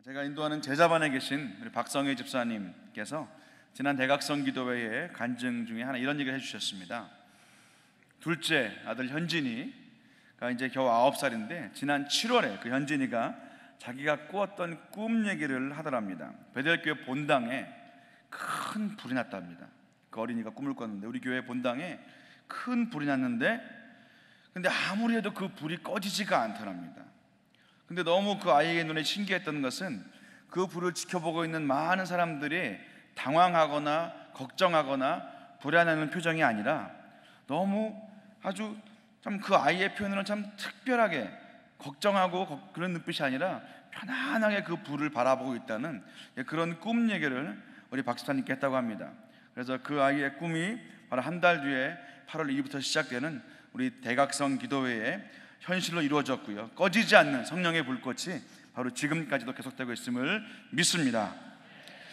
제가 인도하는 제자반에 계신 우리 박성혜 집사님께서 지난 대각성 기도회의 간증 중에 하나 이런 얘기를 해주셨습니다. 둘째 아들 현진이가 이제 겨우 9살인데 지난 7월에 그 현진이가 자기가 꾸었던 꿈 얘기를 하더랍니다. 베델교회 본당에 큰 불이 났답니다. 그 어린이가 꿈을 꿨는데 우리 교회 본당에 큰 불이 났는데 근데 아무리 해도 그 불이 꺼지지가 않더랍니다. 근데 너무 그 아이의 눈에 신기했던 것은 그 불을 지켜보고 있는 많은 사람들이 당황하거나 걱정하거나 불안해하는 표정이 아니라 너무 아주 참 그 아이의 표현으로는 참 특별하게 걱정하고 그런 눈빛이 아니라 편안하게 그 불을 바라보고 있다는 그런 꿈 얘기를 우리 박 집사님께 했다고 합니다. 그래서 그 아이의 꿈이 바로 한 달 뒤에 8월 2일부터 시작되는 우리 대각성 기도회에 현실로 이루어졌고요. 꺼지지 않는 성령의 불꽃이 바로 지금까지도 계속되고 있음을 믿습니다.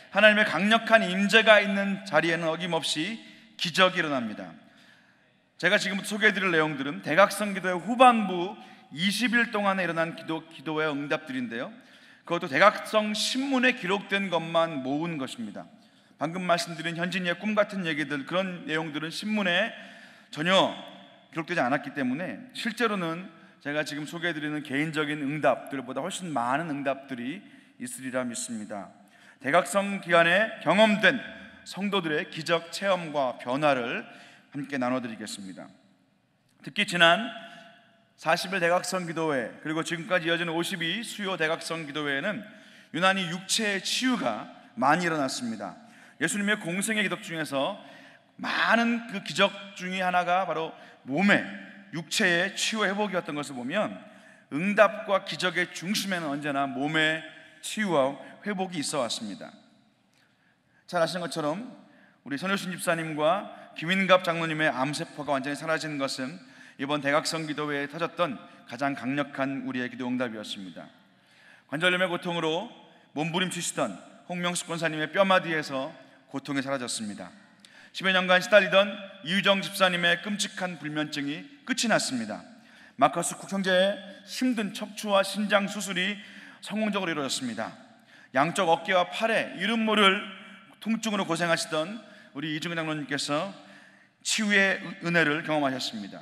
하나님의 강력한 임재가 있는 자리에는 어김없이 기적이 일어납니다. 제가 지금부터 소개해드릴 내용들은 대각성 기도회 후반부 20일 동안에 일어난 기도의 응답들인데요, 그것도 대각성 신문에 기록된 것만 모은 것입니다. 방금 말씀드린 현진이의 꿈 같은 얘기들, 그런 내용들은 신문에 전혀 기록되지 않았기 때문에 실제로는 제가 지금 소개해드리는 개인적인 응답들보다 훨씬 많은 응답들이 있으리라 믿습니다. 대각성 기간에 경험된 성도들의 기적 체험과 변화를 함께 나눠드리겠습니다. 특히 지난 40일 대각성 기도회 그리고 지금까지 이어지는 52 수요 대각성 기도회에는 유난히 육체의 치유가 많이 일어났습니다. 예수님의 공생의 기적 중에서 많은 그 기적 중에 하나가 바로 몸의 육체의 치유 회복이었던 것을 보면 응답과 기적의 중심에는 언제나 몸의 치유와 회복이 있어 왔습니다. 잘 아시는 것처럼 우리 선효신 집사님과 김인갑 장로님의 암세포가 완전히 사라진 것은 이번 대각성 기도회에 터졌던 가장 강력한 우리의 기도 응답이었습니다. 관절염의 고통으로 몸부림치시던 홍명숙 권사님의 뼈마디에서 고통이 사라졌습니다. 10여 년간 시달리던 이유정 집사님의 끔찍한 불면증이 끝이 났습니다. 마커스 쿡 형제의 힘든 척추와 신장 수술이 성공적으로 이루어졌습니다. 양쪽 어깨와 팔에 이름 모를 통증으로 고생하시던 우리 이중근 장로님께서 치유의 은혜를 경험하셨습니다.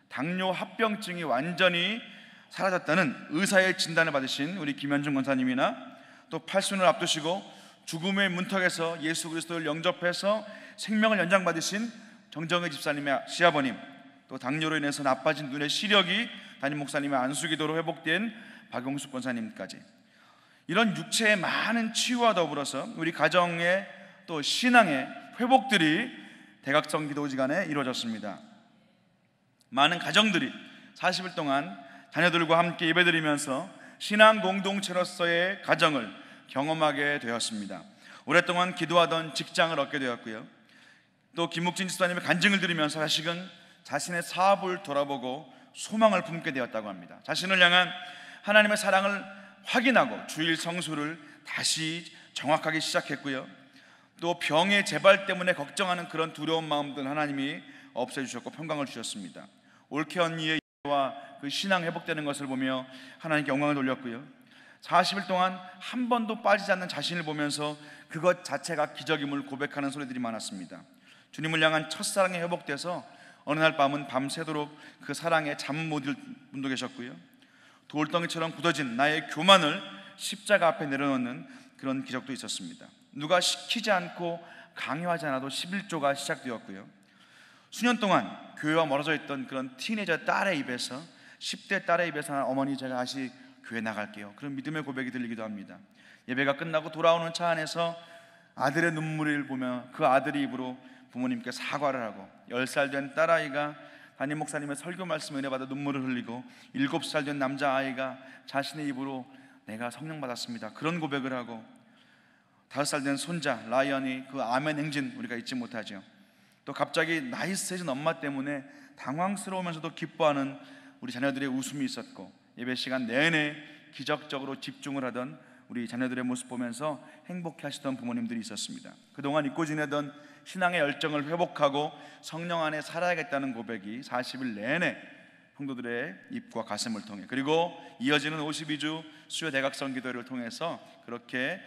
당뇨 합병증이 완전히 사라졌다는 의사의 진단을 받으신 우리 김현중 권사님이나 또 팔순을 앞두시고 죽음의 문턱에서 예수 그리스도를 영접해서 생명을 연장받으신 정정의 집사님의 시아버님, 또 당뇨로 인해서 나빠진 눈의 시력이 담임 목사님의 안수기도로 회복된 박용숙 권사님까지, 이런 육체의 많은 치유와 더불어서 우리 가정의 또 신앙의 회복들이 대각성 기도지간에 이루어졌습니다. 많은 가정들이 40일 동안 자녀들과 함께 예배드리면서 신앙 공동체로서의 가정을 경험하게 되었습니다. 오랫동안 기도하던 직장을 얻게 되었고요, 또 김묵진 집사님의 간증을 들으면서 다시금 자신의 사업을 돌아보고 소망을 품게 되었다고 합니다. 자신을 향한 하나님의 사랑을 확인하고 주일 성수를 다시 정확하게 시작했고요, 또 병의 재발 때문에 걱정하는 그런 두려운 마음들 하나님이 없애주셨고 평강을 주셨습니다. 올케 언니의 예와 그 신앙 회복되는 것을 보며 하나님께 영광을 돌렸고요, 40일 동안 한 번도 빠지지 않는 자신을 보면서 그것 자체가 기적임을 고백하는 소리들이 많았습니다. 주님을 향한 첫사랑이 회복돼서 어느 날 밤은 밤새도록 그 사랑에 잠 못 들 분도 계셨고요, 돌덩이처럼 굳어진 나의 교만을 십자가 앞에 내려놓는 그런 기적도 있었습니다. 누가 시키지 않고 강요하지 않아도 11조가 시작되었고요, 수년 동안 교회와 멀어져 있던 그런 티네이저 딸의 입에서 10대 딸의 입에서 어머니 제가 다시 교회 나갈게요, 그런 믿음의 고백이 들리기도 합니다. 예배가 끝나고 돌아오는 차 안에서 아들의 눈물을 보며 그 아들의 입으로 부모님께 사과를 하고, 10살 된 딸아이가 담임 목사님의 설교 말씀을 은혜 받아 눈물을 흘리고, 7살 된 남자아이가 자신의 입으로 내가 성령 받았습니다 그런 고백을 하고, 5살 된 손자 라이언이 그 아멘 행진 우리가 잊지 못하죠. 또 갑자기 나이스해진 엄마 때문에 당황스러우면서도 기뻐하는 우리 자녀들의 웃음이 있었고, 예배 시간 내내 기적적으로 집중을 하던 우리 자녀들의 모습 보면서 행복해 하시던 부모님들이 있었습니다. 그동안 잊고 지내던 신앙의 열정을 회복하고 성령 안에 살아야겠다는 고백이 40일 내내 성도들의 입과 가슴을 통해, 그리고 이어지는 52주 수요 대각성 기도회를 통해서 그렇게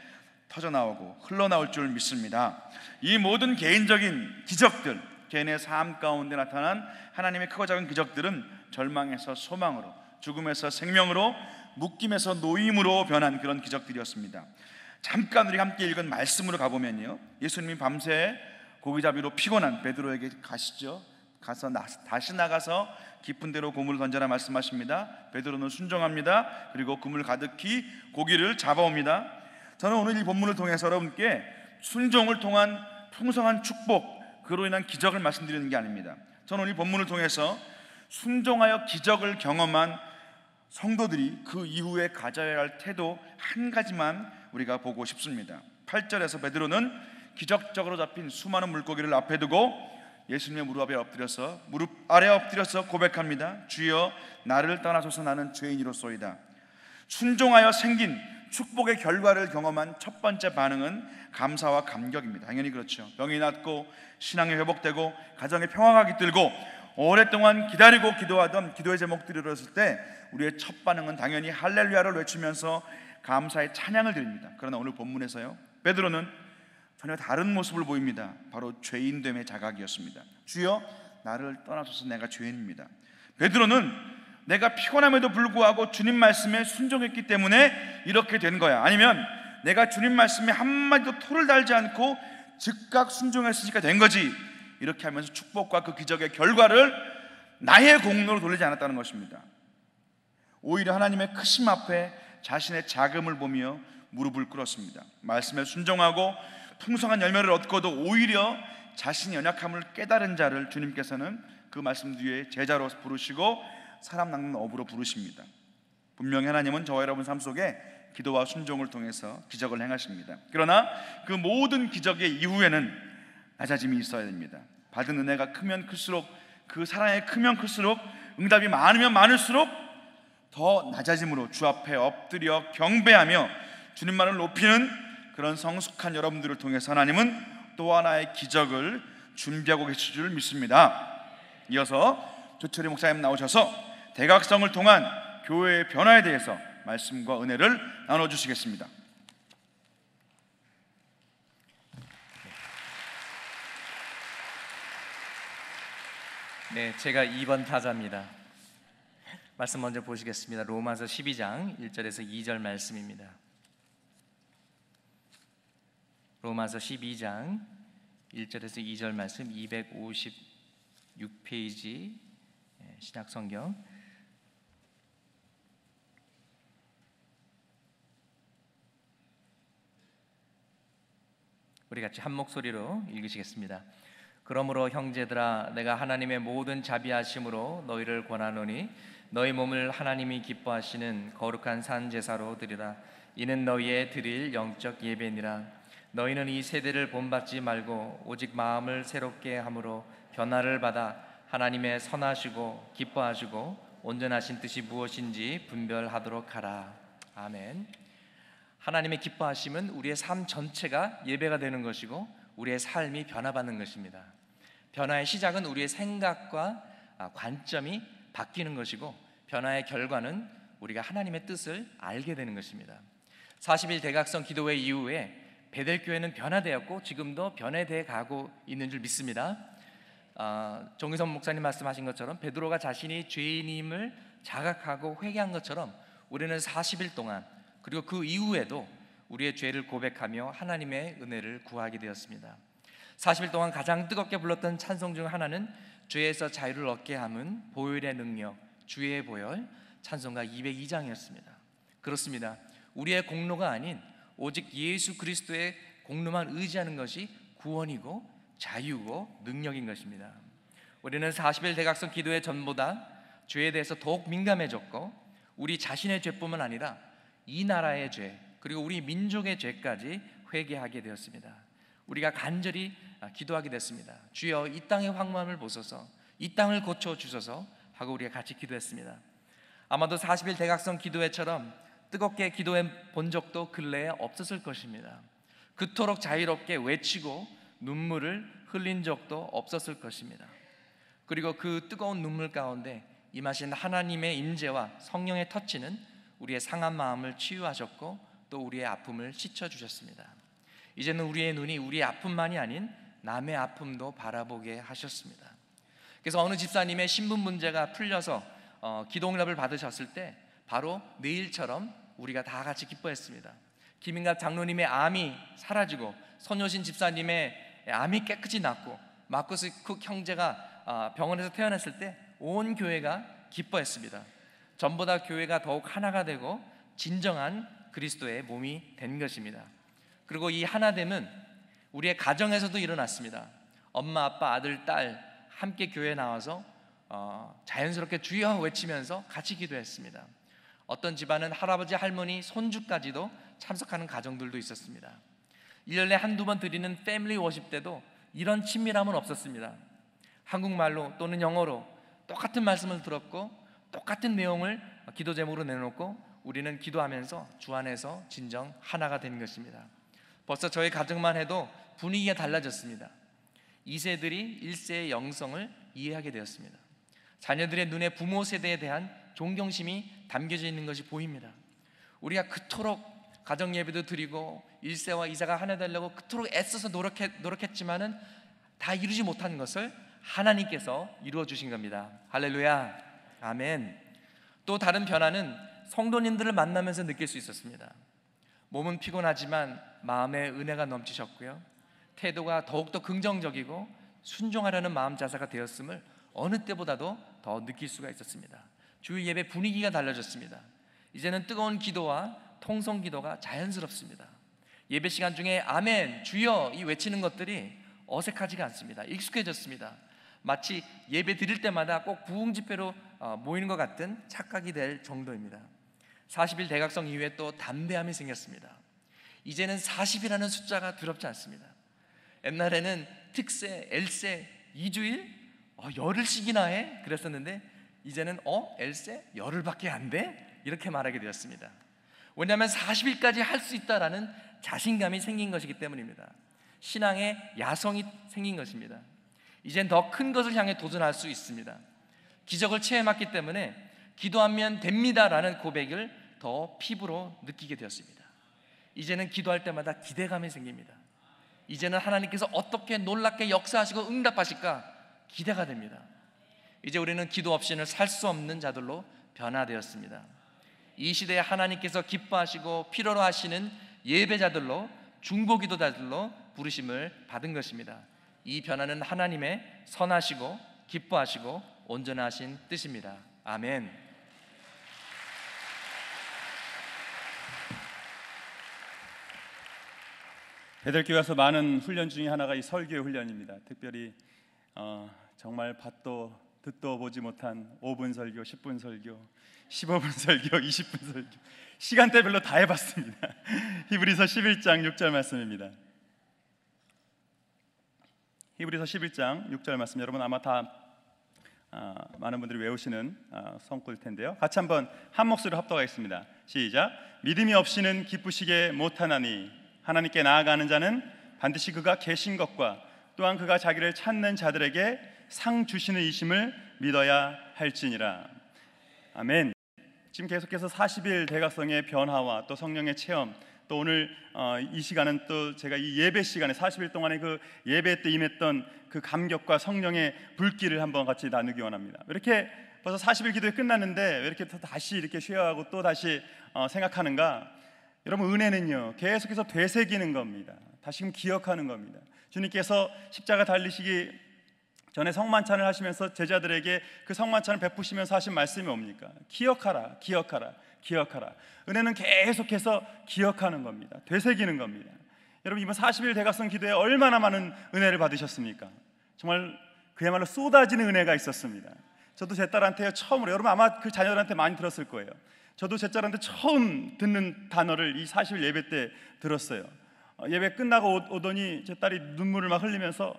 터져나오고 흘러나올 줄 믿습니다. 이 모든 개인적인 기적들, 개인의 삶 가운데 나타난 하나님의 크고 작은 기적들은 절망에서 소망으로, 죽음에서 생명으로, 묶임에서 노임으로 변한 그런 기적들이었습니다. 잠깐 우리 함께 읽은 말씀으로 가보면요, 예수님이 밤새 고기잡이로 피곤한 베드로에게 가시죠. 가서 다시 나가서 깊은 데로 고물을 던져라 말씀하십니다. 베드로는 순종합니다. 그리고 그물 가득히 고기를 잡아옵니다. 저는 오늘 이 본문을 통해서 여러분께 순종을 통한 풍성한 축복, 그로 인한 기적을 말씀드리는 게 아닙니다. 저는 오늘 이 본문을 통해서 순종하여 기적을 경험한 성도들이 그 이후에 가져야 할 태도 한 가지만 우리가 보고 싶습니다. 8절에서 베드로는 기적적으로 잡힌 수많은 물고기를 앞에 두고 예수님의 무릎 아래 엎드려서 고백합니다. 주여, 나를 떠나소서, 나는 죄인이로소이다. 순종하여 생긴 축복의 결과를 경험한 첫 번째 반응은 감사와 감격입니다. 당연히 그렇죠. 병이 낫고 신앙이 회복되고 가정의 평화가 깃들고 오랫동안 기다리고 기도하던 기도의 제목들이 이루어졌을 때 우리의 첫 반응은 당연히 할렐루야를 외치면서 감사의 찬양을 드립니다. 그러나 오늘 본문에서요, 베드로는 전혀 다른 모습을 보입니다. 바로 죄인됨의 자각이었습니다. 주여, 나를 떠나소서, 내가 죄인입니다. 베드로는 내가 피곤함에도 불구하고 주님 말씀에 순종했기 때문에 이렇게 된 거야, 아니면 내가 주님 말씀에 한마디도 토를 달지 않고 즉각 순종했으니까 된 거지, 이렇게 하면서 축복과 그 기적의 결과를 나의 공로로 돌리지 않았다는 것입니다. 오히려 하나님의 크심 앞에 자신의 자금을 보며 무릎을 꿇었습니다. 말씀에 순종하고 풍성한 열매를 얻고도 오히려 자신의 연약함을 깨달은 자를 주님께서는 그 말씀 뒤에 제자로 부르시고 사람 낚는 어부로 부르십니다. 분명히 하나님은 저와 여러분 삶 속에 기도와 순종을 통해서 기적을 행하십니다. 그러나 그 모든 기적의 이후에는 낮아짐이 있어야 됩니다. 받은 은혜가 크면 클수록, 그 사랑이 크면 클수록, 응답이 많으면 많을수록 더 낮아짐으로 주 앞에 엎드려 경배하며 주님만을 높이는 그런 성숙한 여러분들을 통해서 하나님은 또 하나의 기적을 준비하고 계실 줄 믿습니다. 이어서 조철희 목사님 나오셔서 대각성을 통한 교회의 변화에 대해서 말씀과 은혜를 나눠주시겠습니다. 네, 제가 2번 타자입니다. 말씀 먼저 보시겠습니다. 로마서 12장 1절에서 2절 말씀입니다. 로마서 12장 1절에서 2절 말씀, 256페이지 신약성경. 우리 같이 한 목소리로 읽으시겠습니다. 그러므로 형제들아, 내가 하나님의 모든 자비하심으로 너희를 권하노니 너희 몸을 하나님이 기뻐하시는 거룩한 산 제사로 드리라. 이는 너희의 드릴 영적 예배니라. 너희는 이 세대를 본받지 말고 오직 마음을 새롭게 함으로 변화를 받아 하나님의 선하시고 기뻐하시고 온전하신 뜻이 무엇인지 분별하도록 하라. 아멘. 하나님의 기뻐하심은 우리의 삶 전체가 예배가 되는 것이고 우리의 삶이 변화받는 것입니다. 변화의 시작은 우리의 생각과 관점이 바뀌는 것이고, 변화의 결과는 우리가 하나님의 뜻을 알게 되는 것입니다. 40일 대각성 기도회 이후에 베델교회는 변화되었고 지금도 변화되어 가고 있는 줄 믿습니다. 정의선 목사님 말씀하신 것처럼 베드로가 자신이 죄인임을 자각하고 회개한 것처럼 우리는 40일 동안 그리고 그 이후에도 우리의 죄를 고백하며 하나님의 은혜를 구하게 되었습니다. 40일 동안 가장 뜨겁게 불렀던 찬송 중 하나는 죄에서 자유를 얻게 함은 보혈의 능력, 주의 보혈, 찬송가 202장이었습니다. 그렇습니다. 우리의 공로가 아닌 오직 예수 그리스도의 공로만 의지하는 것이 구원이고 자유고 능력인 것입니다. 우리는 40일 대각성 기도회 전보다 죄에 대해서 더욱 민감해졌고, 우리 자신의 죄뿐만 아니라 이 나라의 죄, 그리고 우리 민족의 죄까지 회개하게 되었습니다. 우리가 간절히 기도하게 됐습니다. 주여, 이 땅의 황무함을 보소서, 이 땅을 고쳐주소서 하고 우리가 같이 기도했습니다. 아마도 40일 대각성 기도회처럼 뜨겁게 기도해 본 적도 근래에 없었을 것입니다. 그토록 자유롭게 외치고 눈물을 흘린 적도 없었을 것입니다. 그리고 그 뜨거운 눈물 가운데 임하신 하나님의 임재와 성령의 터치는 우리의 상한 마음을 치유하셨고 또 우리의 아픔을 씻어주셨습니다. 이제는 우리의 눈이 우리의 아픔만이 아닌 남의 아픔도 바라보게 하셨습니다. 그래서 어느 집사님의 신분 문제가 풀려서 기도응답을 받으셨을 때 바로 내일처럼 우리가 다 같이 기뻐했습니다. 김인갑 장로님의 암이 사라지고 선효신 집사님의 암이 깨끗이 낫고 마쿠스 쿡 형제가 병원에서 태어났을 때 온 교회가 기뻐했습니다. 전보다 교회가 더욱 하나가 되고 진정한 그리스도의 몸이 된 것입니다. 그리고 이 하나됨은 우리의 가정에서도 일어났습니다. 엄마, 아빠, 아들, 딸 함께 교회에 나와서 자연스럽게 주여 외치면서 같이 기도했습니다. 어떤 집안은 할아버지, 할머니, 손주까지도 참석하는 가정들도 있었습니다. 1년에 한두 번 드리는 패밀리 워십 때도 이런 친밀함은 없었습니다. 한국말로 또는 영어로 똑같은 말씀을 들었고 똑같은 내용을 기도 제목으로 내놓고 우리는 기도하면서 주 안에서 진정 하나가 된 것입니다. 벌써 저희 가정만 해도 분위기가 달라졌습니다. 2세들이 1세의 영성을 이해하게 되었습니다. 자녀들의 눈에 부모 세대에 대한 존경심이 담겨져 있는 것이 보입니다. 우리가 그토록 가정 예배도 드리고 1세와 2세가 하나 되려고 그토록 애써서 노력했지만은 다 이루지 못한 것을 하나님께서 이루어 주신 겁니다. 할렐루야, 아멘. 또 다른 변화는 성도님들을 만나면서 느낄 수 있었습니다. 몸은 피곤하지만 마음에 은혜가 넘치셨고요, 태도가 더욱더 긍정적이고 순종하려는 마음 자세가 되었음을 어느 때보다도 더 느낄 수가 있었습니다. 주일 예배 분위기가 달라졌습니다. 이제는 뜨거운 기도와 통성 기도가 자연스럽습니다. 예배 시간 중에 아멘, 주여 이 외치는 것들이 어색하지가 않습니다. 익숙해졌습니다. 마치 예배 드릴 때마다 꼭 부흥 집회로 모이는 것 같은 착각이 될 정도입니다. 40일 대각성 이후에 또 담대함이 생겼습니다. 이제는 40이라는 숫자가 두렵지 않습니다. 옛날에는 특세, 엘세, 2주일? 열흘씩이나 해? 그랬었는데 이제는 엘세? 열흘밖에 안 돼? 이렇게 말하게 되었습니다. 왜냐하면 40일까지 할 수 있다라는 자신감이 생긴 것이기 때문입니다. 신앙의 야성이 생긴 것입니다. 이젠 더 큰 것을 향해 도전할 수 있습니다. 기적을 체험했기 때문에 기도하면 됩니다라는 고백을 더 피부로 느끼게 되었습니다. 이제는 기도할 때마다 기대감이 생깁니다. 이제는 하나님께서 어떻게 놀랍게 역사하시고 응답하실까 기대가 됩니다. 이제 우리는 기도 없이는 살 수 없는 자들로 변화되었습니다. 이 시대에 하나님께서 기뻐하시고 필요로 하시는 예배자들로, 중보기도자들로 부르심을 받은 것입니다. 이 변화는 하나님의 선하시고 기뻐하시고 온전하신 뜻입니다. 아멘. 베들교회 와서 많은 훈련 중에 하나가 이 설교 훈련입니다. 특별히 정말 봤도 듣도 보지 못한 5분 설교, 10분 설교, 15분 설교, 20분 설교, 시간대별로 다 해봤습니다. 히브리서 11장 6절 말씀입니다. 히브리서 11장 6절 말씀, 여러분 아마 다 많은 분들이 외우시는 성구일 텐데요. 같이 한번 한 목소리로 합독하겠습니다. 시작. 믿음이 없이는 기쁘시게 못하나니 하나님께 나아가는 자는 반드시 그가 계신 것과 또한 그가 자기를 찾는 자들에게 상 주시는 이심을 믿어야 할지니라. 아멘. 지금 계속해서 40일 대각성의 변화와 또 성령의 체험, 또 오늘 이 시간은 또 제가 이 예배 시간에 40일 동안에 그 예배 때 임했던 그 감격과 성령의 불길을 한번 같이 나누기 원합니다. 이렇게 벌써 40일 기도회 끝났는데 왜 이렇게 다시 이렇게 쉐어하고 또 다시 생각하는가? 여러분, 은혜는요 계속해서 되새기는 겁니다. 다시금 기억하는 겁니다. 주님께서 십자가 달리시기 전에 성만찬을 하시면서 제자들에게 그 성만찬을 베푸시면서 하신 말씀이 뭡니까? 기억하라, 기억하라, 기억하라. 은혜는 계속해서 기억하는 겁니다. 되새기는 겁니다. 여러분, 이번 40일 대각성 기도에 얼마나 많은 은혜를 받으셨습니까? 정말 그야말로 쏟아지는 은혜가 있었습니다. 저도 제 딸한테 처음으로, 여러분 아마 그 자녀들한테 많이 들었을 거예요. 저도 제 딸한테 처음 듣는 단어를 이 40일 예배 때 들었어요. 예배 끝나고 오더니 제 딸이 눈물을 막 흘리면서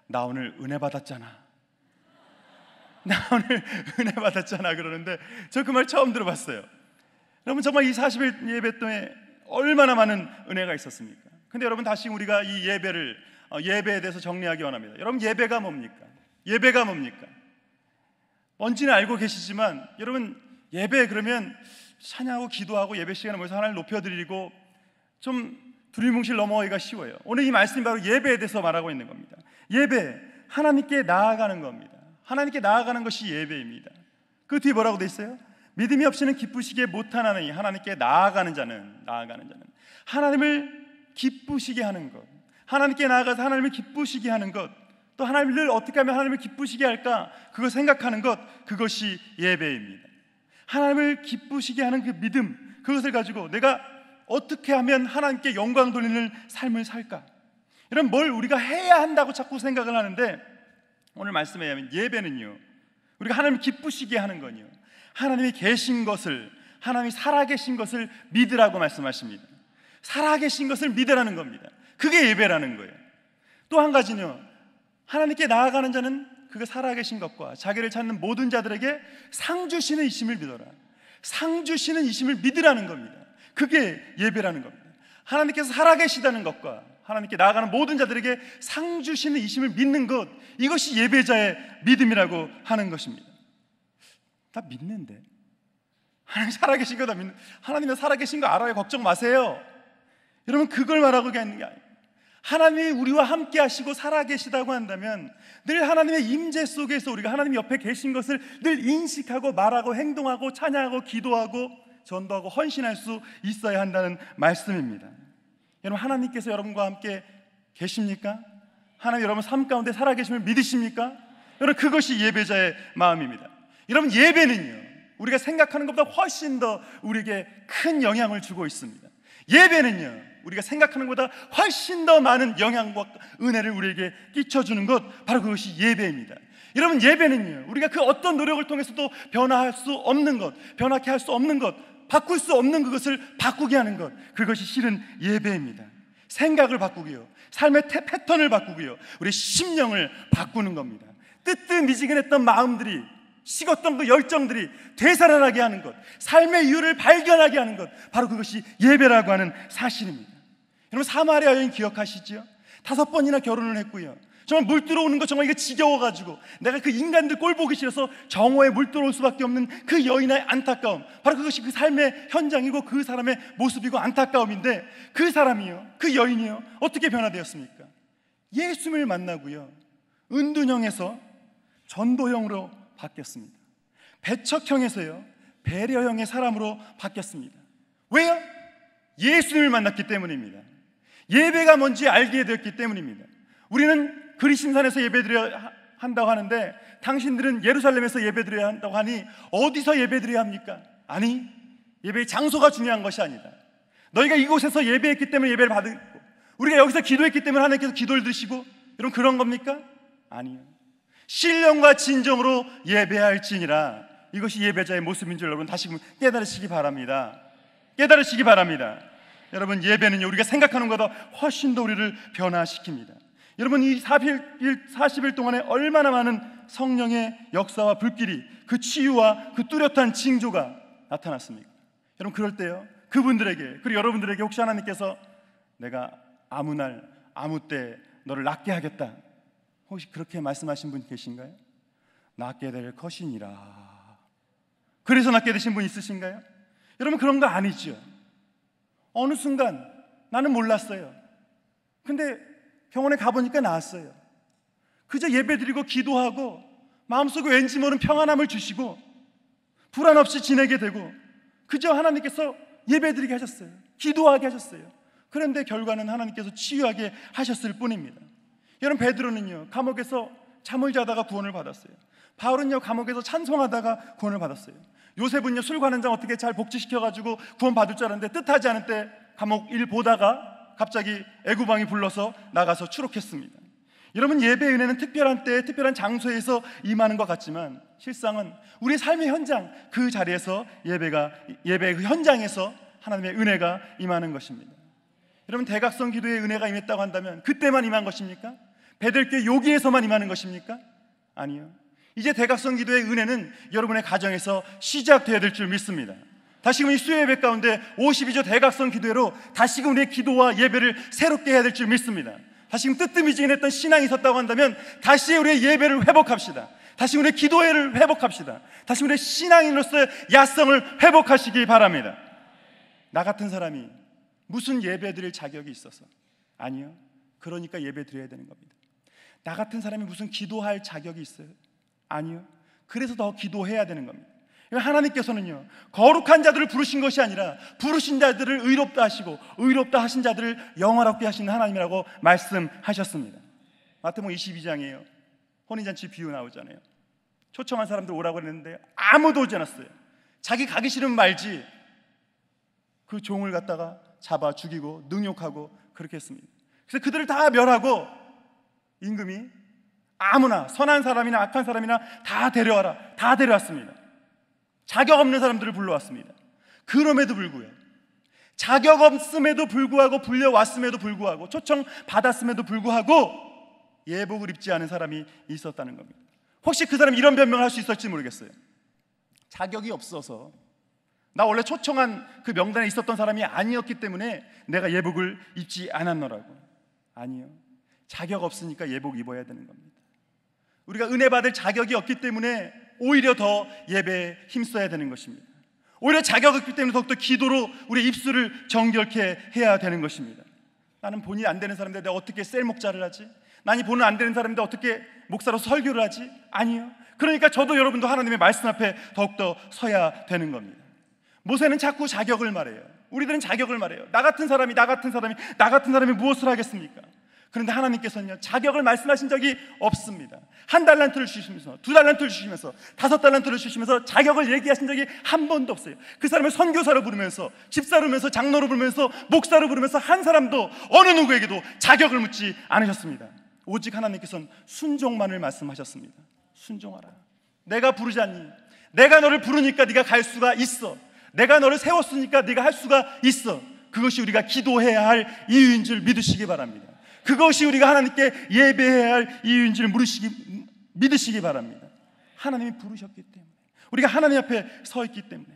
나 오늘 은혜 받았잖아, 나 오늘 은혜 받았잖아 그러는데 저 그 말 처음 들어봤어요. 여러분, 정말 이 40일 예배 동안 얼마나 많은 은혜가 있었습니까? 근데 여러분, 다시 우리가 이 예배에 대해서 정리하기 원합니다. 여러분, 예배가 뭡니까? 예배가 뭡니까? 뭔지는 알고 계시지만 여러분, 예배 그러면 찬양하고 기도하고 예배 시간에 모여서 하나님을 높여드리고 좀 두리뭉실 넘어가기가 쉬워요. 오늘 이 말씀이 바로 예배에 대해서 말하고 있는 겁니다. 예배, 하나님께 나아가는 겁니다. 하나님께 나아가는 것이 예배입니다. 그 뒤에 뭐라고 돼 있어요? 믿음이 없이는 기쁘시게 못하나니 하나님께 나아가는 자는 하나님을 기쁘시게 하는 것, 하나님께 나아가서 하나님을 기쁘시게 하는 것, 또 하나님을 어떻게 하면 하나님을 기쁘시게 할까, 그거 생각하는 것, 그것이 예배입니다. 하나님을 기쁘시게 하는 그 믿음, 그것을 가지고 내가 어떻게 하면 하나님께 영광 돌리는 삶을 살까, 이런 뭘 우리가 해야 한다고 자꾸 생각을 하는데, 오늘 말씀에 의하면 예배는요, 우리가 하나님을 기쁘시게 하는 거요, 하나님이 계신 것을, 하나님이 살아계신 것을 믿으라고 말씀하십니다. 살아계신 것을 믿으라는 겁니다. 그게 예배라는 거예요. 또 한 가지는요, 하나님께 나아가는 자는 그가 살아계신 것과 자기를 찾는 모든 자들에게 상 주시는 이심을 믿어라. 상 주시는 이심을 믿으라는 겁니다. 그게 예배라는 겁니다. 하나님께서 살아계시다는 것과 하나님께 나아가는 모든 자들에게 상 주시는 이심을 믿는 것, 이것이 예배자의 믿음이라고 하는 것입니다. 다 믿는데, 하나님 살아계신 거 다 믿는, 하나님이 살아계신 거 알아요. 걱정 마세요. 여러분, 그걸 말하고 있는 게 아니에요. 하나님이 우리와 함께 하시고 살아계시다고 한다면 늘 하나님의 임재 속에서 우리가 하나님 옆에 계신 것을 늘 인식하고 말하고 행동하고 찬양하고 기도하고 전도하고 헌신할 수 있어야 한다는 말씀입니다. 여러분, 하나님께서 여러분과 함께 계십니까? 하나님 여러분 삶 가운데 살아계심을 믿으십니까? 여러분, 그것이 예배자의 마음입니다. 여러분, 예배는요, 우리가 생각하는 것보다 훨씬 더 우리에게 큰 영향을 주고 있습니다. 예배는요, 우리가 생각하는 것보다 훨씬 더 많은 영향과 은혜를 우리에게 끼쳐주는 것, 바로 그것이 예배입니다. 여러분, 예배는요, 우리가 그 어떤 노력을 통해서도 변화할 수 없는 것, 변하게 할 수 없는 것, 바꿀 수 없는 그것을 바꾸게 하는 것, 그것이 실은 예배입니다. 생각을 바꾸고요, 삶의 패턴을 바꾸고요, 우리의 심령을 바꾸는 겁니다. 뜨뜻미지근했던 마음들이, 식었던 그 열정들이 되살아나게 하는 것, 삶의 이유를 발견하게 하는 것, 바로 그것이 예배라고 하는 사실입니다. 여러분, 사마리아 여인 기억하시죠? 5번이나 결혼을 했고요, 정말 물 들어오는 거 정말 이게 지겨워가지고 내가 그 인간들 꼴 보기 싫어서 정오에 물 들어올 수밖에 없는 그 여인의 안타까움, 바로 그것이 그 삶의 현장이고 그 사람의 모습이고 안타까움인데, 그 사람이요, 그 여인이요, 어떻게 변화되었습니까? 예수님을 만나고요, 은둔형에서 전도형으로 바뀌었습니다. 배척형에서요, 배려형의 사람으로 바뀌었습니다. 왜요? 예수님을 만났기 때문입니다. 예배가 뭔지 알게 되었기 때문입니다. 우리는 그리심산에서 예배드려야 한다고 하는데, 당신들은 예루살렘에서 예배드려야 한다고 하니 어디서 예배드려야 합니까? 아니, 예배의 장소가 중요한 것이 아니다. 너희가 이곳에서 예배했기 때문에 예배를 받고, 우리가 여기서 기도했기 때문에 하나님께서 기도를 들으시고, 여러분, 그런 겁니까? 아니요. 신령과 진정으로 예배할지니라, 이것이 예배자의 모습인 줄 여러분 다시 깨달으시기 바랍니다. 깨달으시기 바랍니다. 여러분, 예배는요, 우리가 생각하는 것보다 훨씬 더 우리를 변화시킵니다. 여러분, 이 40일 동안에 얼마나 많은 성령의 역사와 불길이, 그 치유와 그 뚜렷한 징조가 나타났습니까? 여러분, 그럴 때요, 그분들에게, 그리고 여러분들에게 혹시 하나님께서 내가 아무 날 아무 때 너를 낫게 하겠다, 혹시 그렇게 말씀하신 분 계신가요? 낫게 될 것이니라. 그래서 낫게 되신 분 있으신가요? 여러분, 그런 거 아니죠. 어느 순간 나는 몰랐어요. 근데 병원에 가보니까 나았어요. 그저 예배드리고 기도하고 마음속에 왠지 모르는 평안함을 주시고 불안 없이 지내게 되고, 그저 하나님께서 예배드리게 하셨어요. 기도하게 하셨어요. 그런데 결과는 하나님께서 치유하게 하셨을 뿐입니다. 여러분, 베드로는요, 감옥에서 잠을 자다가 구원을 받았어요. 바울은요, 감옥에서 찬송하다가 구원을 받았어요. 요셉은요, 술 관원장 어떻게 잘 복지시켜가지고 구원 받을 줄 알았는데 뜻하지 않은 때 감옥 일 보다가 갑자기 애구방이 불러서 나가서 추록했습니다. 여러분, 예배의 은혜는 특별한 때에 특별한 장소에서 임하는 것 같지만 실상은 우리의 삶의 현장, 그 자리에서 예배의 그 현장에서 하나님의 은혜가 임하는 것입니다. 여러분, 대각성 기도의 은혜가 임했다고 한다면 그때만 임한 것입니까? 베들교회 여기에서만 임하는 것입니까? 아니요. 이제 대각성 기도의 은혜는 여러분의 가정에서 시작되어야 될 줄 믿습니다. 다시금 이 수요예배 가운데 52조 대각성 기도회로 다시금 우리의 기도와 예배를 새롭게 해야 될 줄 믿습니다. 다시금 뜨뜻미지근했던 신앙이 있었다고 한다면 다시 우리의 예배를 회복합시다. 다시 우리의 기도회를 회복합시다. 다시 우리의 신앙인으로서의 야성을 회복하시기 바랍니다. 나 같은 사람이 무슨 예배 드릴 자격이 있어서? 아니요. 그러니까 예배 드려야 되는 겁니다. 나 같은 사람이 무슨 기도할 자격이 있어요? 아니요. 그래서 더 기도해야 되는 겁니다. 하나님께서는요, 거룩한 자들을 부르신 것이 아니라 부르신 자들을 의롭다 하시고 의롭다 하신 자들을 영화롭게 하시는 하나님이라고 말씀하셨습니다. 마태복음 22장이에요. 혼인잔치 비유 나오잖아요. 초청한 사람들 오라고 했는데 아무도 오지 않았어요. 자기 가기 싫으면 말지 그 종을 갖다가 잡아 죽이고 능욕하고 그렇게 했습니다. 그래서 그들을 다 멸하고 임금이 아무나 선한 사람이나 악한 사람이나 다 데려와라, 다 데려왔습니다. 자격 없는 사람들을 불러왔습니다. 그럼에도 불구하고, 자격 없음에도 불구하고, 불려왔음에도 불구하고, 초청 받았음에도 불구하고 예복을 입지 않은 사람이 있었다는 겁니다. 혹시 그 사람이 이런 변명을 할 수 있을지 모르겠어요. 자격이 없어서, 나 원래 초청한 그 명단에 있었던 사람이 아니었기 때문에 내가 예복을 입지 않았노라고. 아니요, 자격 없으니까 예복 입어야 되는 겁니다. 우리가 은혜 받을 자격이 없기 때문에 오히려 더 예배에 힘써야 되는 것입니다. 오히려 자격이 없기 때문에 더욱더 기도로 우리의 입술을 정결케 해야 되는 것입니다. 나는 본인이 안 되는 사람인데 내가 어떻게 셀 목자를 하지? 나는 본인 안 되는 사람인데 어떻게 목사로서 설교를 하지? 아니요. 그러니까 저도 여러분도 하나님의 말씀 앞에 더욱더 서야 되는 겁니다. 모세는 자꾸 자격을 말해요. 우리들은 자격을 말해요. 나 같은 사람이 무엇을 하겠습니까? 그런데 하나님께서는요, 자격을 말씀하신 적이 없습니다. 1달란트를 주시면서 2달란트를 주시면서 5달란트를 주시면서 자격을 얘기하신 적이 한 번도 없어요. 그 사람을 선교사로 부르면서, 집사로 부르면서, 장로로 부르면서, 목사로 부르면서 한 사람도 어느 누구에게도 자격을 묻지 않으셨습니다. 오직 하나님께서는 순종만을 말씀하셨습니다. 순종하라. 내가 부르지 않니? 내가 너를 부르니까 네가 갈 수가 있어. 내가 너를 세웠으니까 네가 할 수가 있어. 그것이 우리가 기도해야 할 이유인 줄 믿으시기 바랍니다. 그것이 우리가 하나님께 예배해야 할 이유인 줄 믿으시기 바랍니다. 하나님이 부르셨기 때문에, 우리가 하나님 앞에 서 있기 때문에.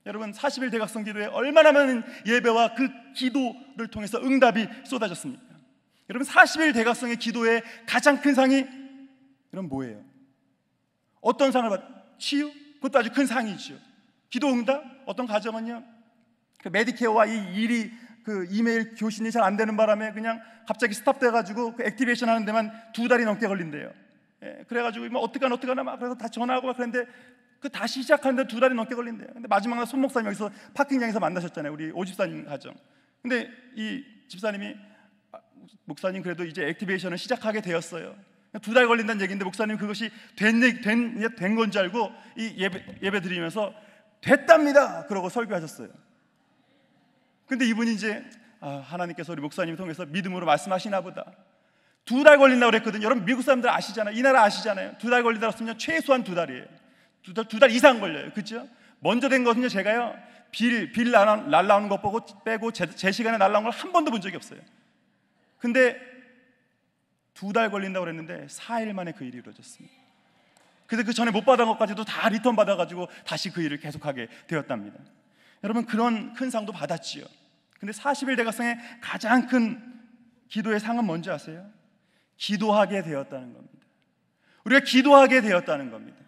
여러분, 40일 대각성 기도에 얼마나 많은 예배와 그 기도를 통해서 응답이 쏟아졌습니까? 여러분, 40일 대각성의 기도의 가장 큰 상이 여러분 뭐예요? 어떤 상을 치유? 그것도 아주 큰 상이죠. 기도 응답? 어떤 가정은요, 그 메디케어와 이 일이 그 이메일 교신이 잘 안 되는 바람에 그냥 갑자기 스탑돼가지고 그 액티베이션 하는 데만 2달이 넘게 걸린대요. 그래가지고 뭐 어떡하나 막 그래서 다 전화하고 막 그랬는데 그 다시 시작하는데 2달이 넘게 걸린대요. 근데 마지막에 손 목사님 여기서 파킹장에서 만나셨잖아요. 우리 오집사님 가정. 근데 이 집사님이 목사님 그래도 이제 액티베이션을 시작하게 되었어요. 2달 걸린다는 얘기인데 목사님 그것이 된 건 줄 알고 이 예배 드리면서 됐답니다 그러고 설교하셨어요. 근데 이분이 이제 하나님께서 우리 목사님 통해서 믿음으로 말씀하시나 보다. 2달 걸린다고 그랬거든요. 여러분 미국 사람들 아시잖아요. 이 나라 아시잖아요. 2달 걸린다고 했으면 최소한 2달이에요. 2달 이상 걸려요. 그렇죠? 먼저 된 것은요, 제가요 빌 날라오는 것 보고 빼고 제 시간에 날라온 걸 한 번도 본 적이 없어요. 근데 2달 걸린다고 그랬는데 4일 만에 그 일이 이루어졌습니다. 그래서 그 전에 못 받은 것까지도 다 리턴 받아가지고 다시 그 일을 계속하게 되었답니다. 여러분, 그런 큰 상도 받았지요. 근데 40일 대각성의 가장 큰 기도의 상은 뭔지 아세요? 기도하게 되었다는 겁니다. 우리가 기도하게 되었다는 겁니다.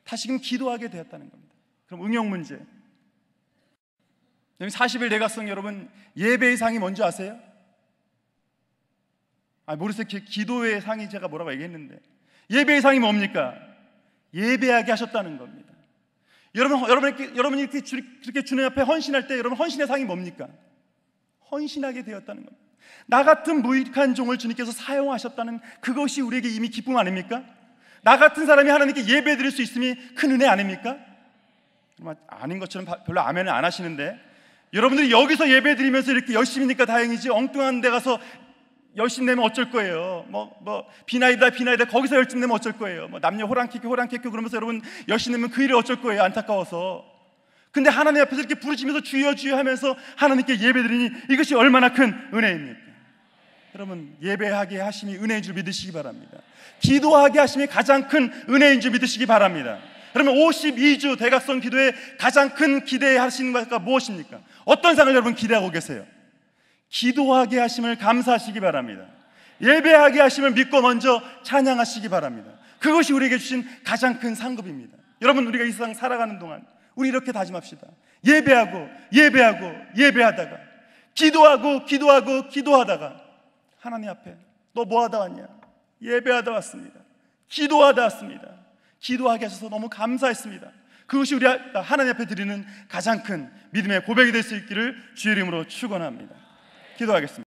다시금 기도하게 되었다는 겁니다. 그럼 응용 문제. 40일 대각성 여러분, 예배의 상이 뭔지 아세요? 모르세요? 기도의 상이 제가 뭐라고 얘기했는데, 예배의 상이 뭡니까? 예배하게 하셨다는 겁니다. 여러분이 이렇게 주님 앞에 헌신할 때 여러분 헌신의 상이 뭡니까? 헌신하게 되었다는 겁니다. 나 같은 무익한 종을 주님께서 사용하셨다는 그것이 우리에게 이미 기쁨 아닙니까? 나 같은 사람이 하나님께 예배 드릴 수 있음이 큰 은혜 아닙니까? 아닌 것처럼 별로 아멘을 안 하시는데, 여러분들이 여기서 예배 드리면서 이렇게 열심히니까 다행이지 엉뚱한 데 가서 열심 내면 어쩔 거예요. 비나이다 거기서 열심 내면 어쩔 거예요. 남녀 호랑캐큐 그러면서 여러분 열심 내면 그 일이 어쩔 거예요. 안타까워서. 근데 하나님 앞에서 이렇게 부르짖으면서 주여 주여 하면서 하나님께 예배드리니 이것이 얼마나 큰 은혜입니까? 여러분, 예배하게 하심이 은혜인 줄 믿으시기 바랍니다. 기도하게 하심이 가장 큰 은혜인 줄 믿으시기 바랍니다. 그러면 52주 대각성 기도의 가장 큰 기대하시는 것과 무엇입니까? 어떤 상을 여러분 기대하고 계세요? 기도하게 하심을 감사하시기 바랍니다. 예배하게 하심을 믿고 먼저 찬양하시기 바랍니다. 그것이 우리에게 주신 가장 큰 상급입니다. 여러분, 우리가 이 세상 살아가는 동안 우리 이렇게 다짐합시다. 예배하고 예배하다가, 기도하고 기도하다가 하나님 앞에 너 뭐 하다 왔냐? 예배하다 왔습니다. 기도하다 왔습니다. 기도하게 하셔서 너무 감사했습니다. 그것이 우리 하나님 앞에 드리는 가장 큰 믿음의 고백이 될 수 있기를 주의 이름으로 축원합니다. 기도하겠습니다.